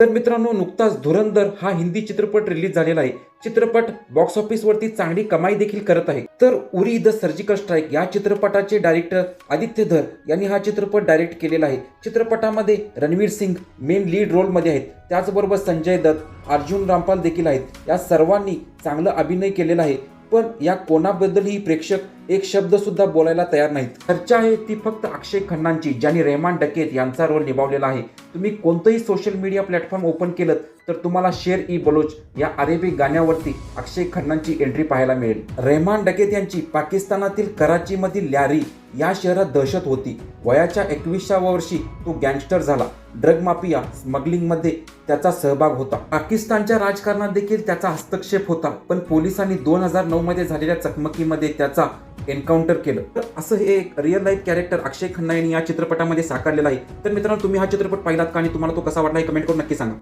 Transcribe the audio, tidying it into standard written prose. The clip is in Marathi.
तर मित्रांनो, नुकताच धुरंधर हा हिंदी चित्रपट रिलीज झालेला आहे. चित्रपट बॉक्स ऑफिस वरती चांगली कमाई देखील करत आहे. तर उरी द सर्जिकल स्ट्राईक या चित्रपटाचे डायरेक्टर आदित्य धर यांनी हा चित्रपट डायरेक्ट केलेला आहे. चित्रपटामध्ये Ranveer Singh main lead role मध्ये आहेत. त्याचबरोबर संजय दत्त, अर्जुन रामपाल देखील आहेत. या सर्वांनी चांगला अभिनय केलेला आहे. पण या कोणाबद्दलही प्रेक्षक एक शब्द सुद्धा बोलायला तयार नाहीत. चर्चा आहे ती फक्त अक्षय खन्नांची, ज्यांनी रेहमान डकेत यांचा रोल निभावलेला आहे. तुम्ही कोणतंही सोशल मीडिया प्लॅटफॉर्म ओपन केलं तर तुम्हाला शेर ई बलोच या अरेबिक गाण्यावरती अक्षय खन्नांची एंट्री पाहायला मिळेल. रेहमान डकेत यांची पाकिस्तानातील कराचीमधील लॅरी या शहरात दहशत होती. वयाच्या 21व्या वर्षी तो गँगस्टर झाला. ड्रग माफिया स्मगलिंगमध्ये त्याचा सहभाग होता. पाकिस्तानच्या राजकारणात देखील त्याचा हस्तक्षेप होता. पण पोलिसांनी 2009 मध्ये झालेल्या चकमकीमध्ये त्याचा एन्काउंटर केलं. तर असं हे एक रिअल लाईफ कॅरेक्टर अक्षय खन्ना यांनी या चित्रपटामध्ये साकारलेलं आहे. तर मित्रांनो, तुम्ही हा चित्रपट पाहिलात का आणि तुम्हाला तो कसा वाटला हे कमेंट करून नक्की सांगा.